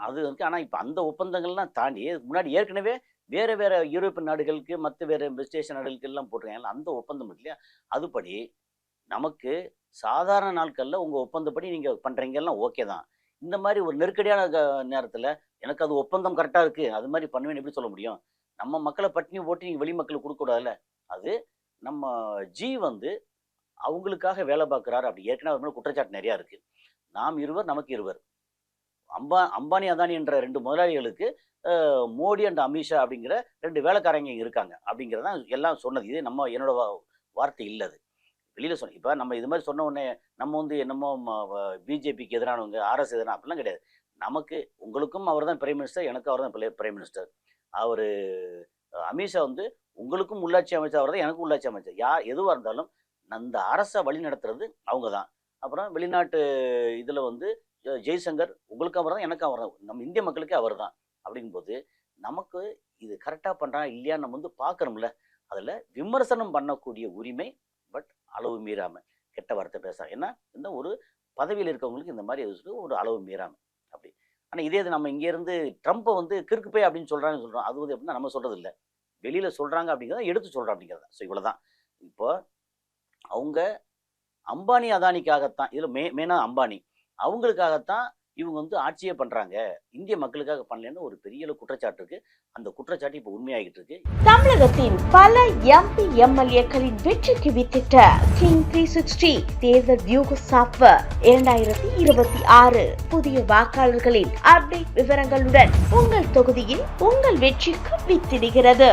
அது வந்து ஆனா இப்ப அந்த ஒப்பந்தங்கள்லாம் தாண்டி முன்னாடி ஏற்கனவே வேற வேற யூரோப்பியன் நாடுகளுக்கு, மத்த வேற வெஸ்ட் ஏசியா நாடுகளுக்கு எல்லாம் போட்டிருக்காங்கல்ல, அந்த ஒப்பந்தம் இருக்கு இல்லையா? அதுபடி நமக்கு சாதாரண நாட்கள்ல உங்க ஒப்பந்தப்படி நீங்க பண்றீங்கல்லாம் ஓகே தான். இந்த மாரி ஒரு நெருக்கடியான நேரத்துல எனக்கு அது ஒப்பந்தம் கரெக்ட்டா இருக்கு. அது மாரி பண்ணுவேன்னு எப்படி சொல்ல முடியும்? நம்ம மக்கள பட்டினி போட்டு நீங்க வெளி மக்களுக்கு குடுக்கக்கூடாதுல்ல. அது நம்ம வந்து அவங்களுக்காக வேலை பார்க்கிறாரு. அப்படி ஏற்கனவே அவர் மேல குற்றச்சாட்டு நெறையா இருக்கு. நாம் இருவர், நமக்கு இருவர். அம்பானி, அதானி என்ற 2 முதலாளிகளுக்கு மோடி அண்ட் அமித்ஷா அப்படிங்கிற 2 வேலைக்காரங்க இங்க இருக்காங்க. அப்படிங்கிறது தான் எல்லாம் சொன்னது. இது என்னோட வார்த்தை இல்ல அது. வெளியில சொன்னேன். இப்ப நம்ம இது மாரி சொன்ன உடனே நம்ம வந்து என்னமோ பிஜேபிக்கு எதிரானவங்க, ஆர்எஸ் எதிரான அப்படிலாம் கிடையாது. நமக்கு உங்களுக்கும் அவர் தான் பிரைம் மினிஸ்டர், எனக்கும் அவர் தான் பிரைம் மினிஸ்டர். அவரு அமித்ஷா வந்து உங்களுக்கும் உள்ளாட்சி அமைச்சர் அவர் தான், எனக்கும் உள்ளாட்சி அமைச்சர். எதுவா இருந்தாலும் அந்த அரச வழி நடத்துறது அவங்க தான். அப்புறம் வெளிநாட்டு இதுல வந்து ஜெய்சங்கர் உங்களுக்கும் அவர் தான், எனக்கும் அவர் தான். நம்ம இந்திய மக்களுக்கே அவர் தான். அப்படிங்கும்போது நமக்கு இது கரெக்டா பண்றான் இல்லையா நம்ம வந்து பார்க்கணும்ல. அதுல விமர்சனம் பண்ணக்கூடிய உரிமை, பட் அளவு மீறாம. கெட்ட வார்த்தை பேசாம. ஏன்னா இந்த ஒரு பதவியில் இருக்கவங்களுக்கு இந்த மாதிரி ஒரு அளவு மீறாம. அப்படி. ஆனா இதே இது நம்ம இங்க இருந்து ட்ரம்ப்ப வந்து கிறுக்கு பை அப்படின்னு சொல்றாங்கன்னு சொல்றோம். அது வந்து எப்படின்னா நம்ம சொல்றது இல்ல. வெளியில சொல்றாங்க அப்படிங்கிறத எடுத்து சொல்றோம் அப்படிங்கிறது. ஸோ இவ்வளவுதான். இப்போ அவங்க அம்பானி, அதானிக்காகத்தான் இதுல மெயினா அம்பானி. அவங்களுக்காகத்தான் இவங்க வந்து ஆட்சியே பண்றாங்க. இந்திய மக்களுக்காக பண்ணலன்னு ஒரு பெரிய குற்றச்சாட்டு இருக்கு. அந்த குற்றச்சாட்டு இப்ப உண்மையாகிட்டு இருக்கு. தமிழகத்தின் பல எம்பி எம்எல்ஏக்களின் வெற்றிக்கு வித்திட்ட கிங் 360 தேர்தல் வியூக சாப்ட்வேர் 2026 புதிய வாக்காளர்களின் அப்டேட் விவரங்களுடன் உங்கள் தொகுதியில் உங்கள் வெற்றிக்கு வித்திடுகிறது.